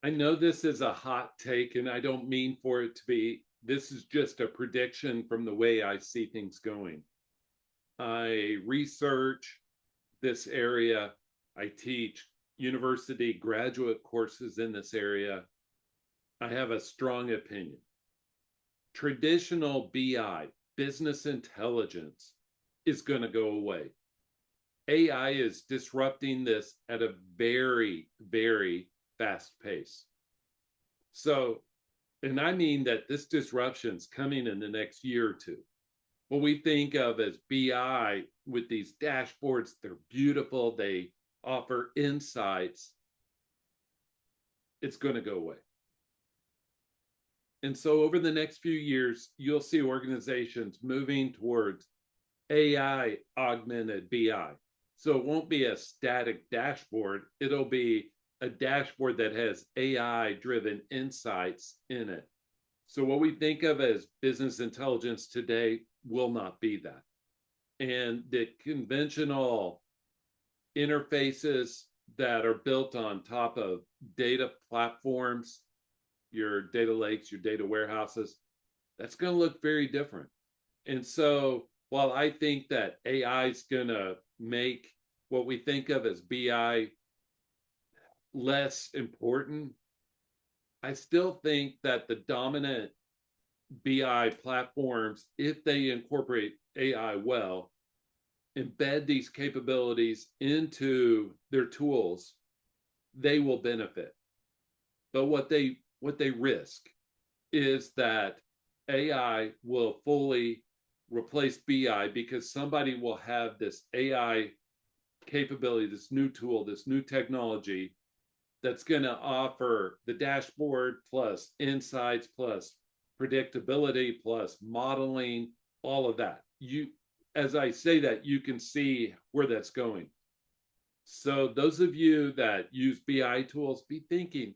I know this is a hot take, and I don't mean for it to be. This is just a prediction from the way I see things going. I research this area, I teach university graduate courses in this area. I have a strong opinion. Traditional BI, business intelligence, is going to go away. AI is disrupting this at a very, very fast pace. So, and I mean that this disruption's coming in the next year or two. What we think of as BI with these dashboards, they're beautiful, they offer insights, it's going to go away. And so, over the next few years, you'll see organizations moving towards AI augmented BI. So, it won't be a static dashboard, it'll be a dashboard that has AI driven insights in it. So, what we think of as business intelligence today will not be that. And the conventional interfaces that are built on top of data platforms, your data lakes, your data warehouses, that's going to look very different. And so while I think that AI is going to make what we think of as BI less important, I still think that the dominant BI platforms, if they incorporate AI well, embed these capabilities into their tools, they will benefit. But what they risk is that AI will fully replace BI because somebody will have this AI capability, this new tool, this new technology that's going to offer the dashboard plus insights plus predictability plus modeling, all of that. As I say that, you can see where that's going. So those of you that use BI tools, be thinking,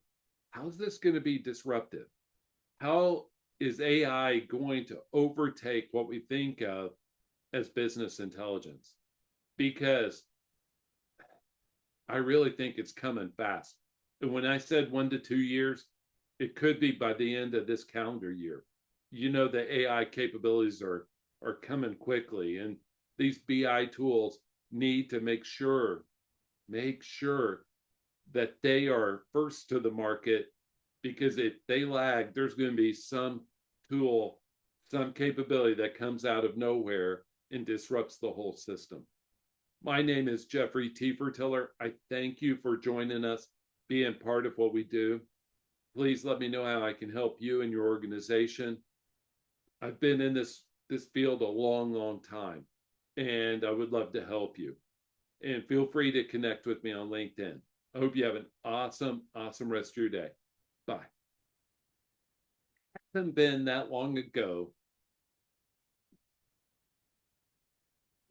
how's this going to be disruptive? How is AI going to overtake what we think of as business intelligence? Because I really think it's coming fast. And when I said 1 to 2 years, it could be by the end of this calendar year. You know, the AI capabilities are coming quickly, and these BI tools need to make sure that they are first to the market, because if they lag, there's going to be some tool, some capability that comes out of nowhere and disrupts the whole system. My name is Jeffrey Tiefertiller. I thank you for joining us, being part of what we do. Please let me know how I can help you and your organization. I've been in this field a long, long time, and I would love to help you. And feel free to connect with me on LinkedIn. I hope you have an awesome, awesome rest of your day. Bye. It hasn't been that long ago,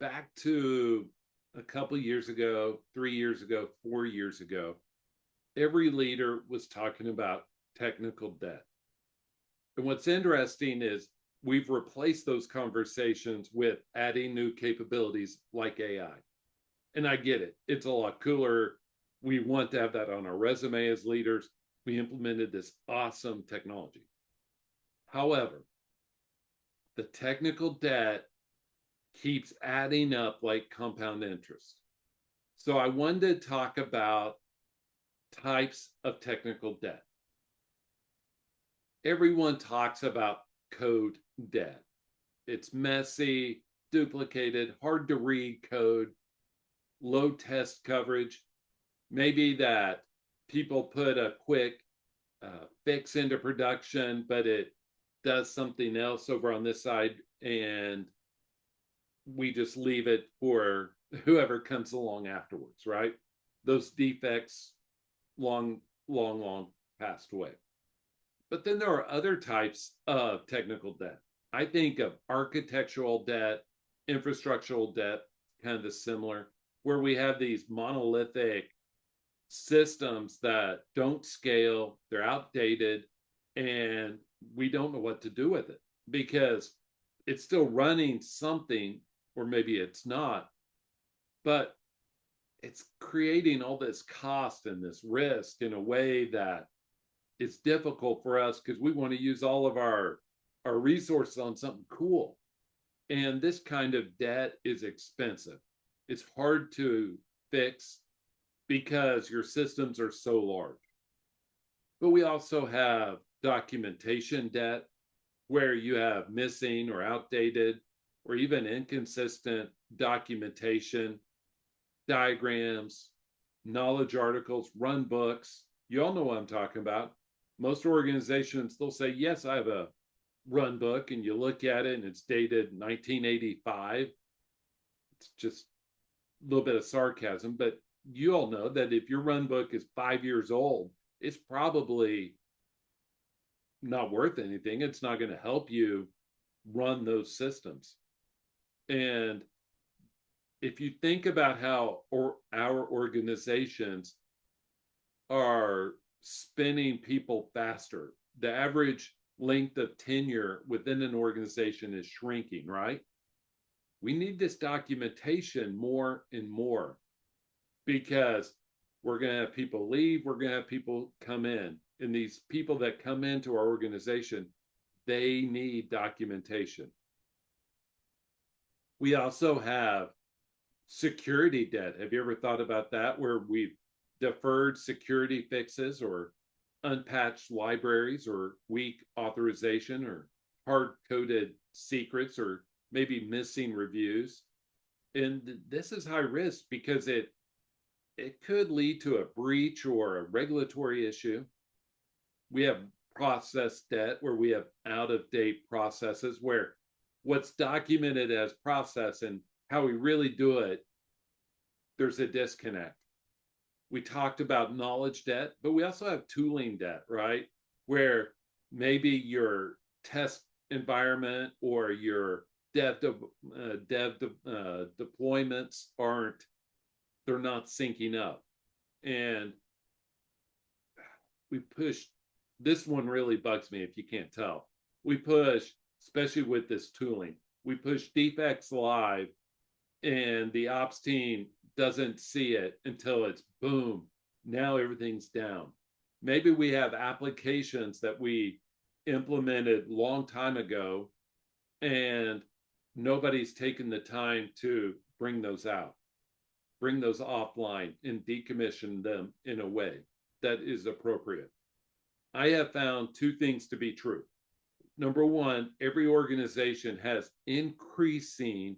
back to a couple years ago, 3 years ago, 4 years ago, every leader was talking about technical debt. And what's interesting is we've replaced those conversations with adding new capabilities like AI. And I get it, it's a lot cooler. We want to have that on our resume as leaders. We implemented this awesome technology. However, the technical debt keeps adding up like compound interest. So I wanted to talk about types of technical debt. Everyone talks about code debt. It's messy, duplicated, hard to read code, low test coverage. Maybe that people put a quick fix into production, but it does something else over on this side, and we just leave it for whoever comes along afterwards, right? Those defects long, long, long passed away. But then there are other types of technical debt. I think of architectural debt, infrastructural debt, kind of similar, where we have these monolithic systems that don't scale, they're outdated, and we don't know what to do with it because it's still running something, or maybe it's not, but it's creating all this cost and this risk in a way that it's difficult for us because we want to use all of our resources on something cool. And this kind of debt is expensive. It's hard to fix because your systems are so large. But we also have documentation debt where you have missing or outdated or even inconsistent documentation, diagrams, knowledge articles, run books. You all know what I'm talking about. Most organizations, they'll say, yes, I have a run book, and you look at it and it's dated 1985. It's just a little bit of sarcasm, but you all know that if your run book is 5 years old, it's probably not worth anything. It's not going to help you run those systems. And if you think about how our organizations are spinning people faster, the average length of tenure within an organization is shrinking, right? We need this documentation more and more because we're going to have people leave, we're going to have people come in. And these people that come into our organization, they need documentation. We also have security debt. Have you ever thought about that, where we've deferred security fixes or unpatched libraries or weak authorization or hard-coded secrets or maybe missing reviews? And this is high risk because it could lead to a breach or a regulatory issue. We have process debt where we have out-of-date processes where what's documented as process and how we really do it, there's a disconnect. We talked about knowledge debt, but we also have tooling debt, right? Where maybe your test environment or your deployments they're not syncing up. And we push, this one really bugs me if you can't tell. We push, especially with this tooling, we push defects live and the ops team doesn't see it until it's boom, now everything's down. Maybe we have applications that we implemented long time ago and nobody's taken the time to bring those out, bring those offline and decommission them in a way that is appropriate. I have found two things to be true. Number one, every organization has increasing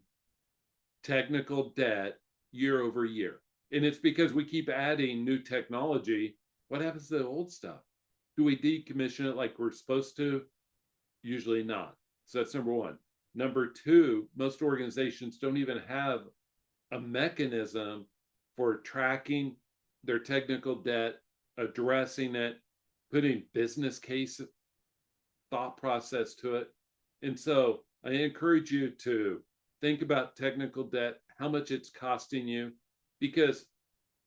technical debt year over year. And it's because we keep adding new technology. What happens to the old stuff? Do we decommission it like we're supposed to? Usually not. So that's number one. Number two, most organizations don't even have a mechanism for tracking their technical debt, addressing it, putting business case thought process to it. And so I encourage you to think about technical debt, how much it's costing you, because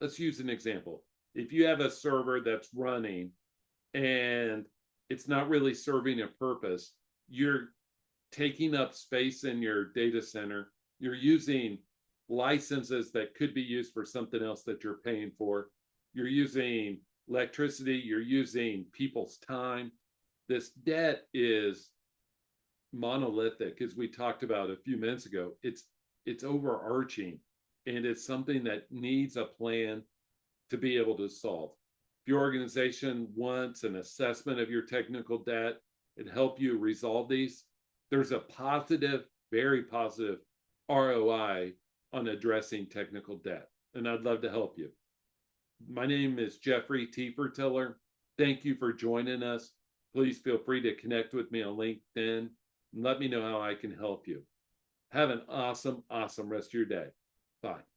let's use an example. If you have a server that's running and it's not really serving a purpose, you're taking up space in your data center, you're using licenses that could be used for something else that you're paying for, you're using electricity, you're using people's time. This debt is monolithic, as we talked about a few minutes ago. It's overarching, and it's something that needs a plan to be able to solve. If your organization wants an assessment of your technical debt and help you resolve these, there's a positive, very positive ROI on addressing technical debt, and I'd love to help you. My name is Jeffrey T. Fertiller. Thank you for joining us. Please feel free to connect with me on LinkedIn and let me know how I can help you. Have an awesome, awesome rest of your day. Bye.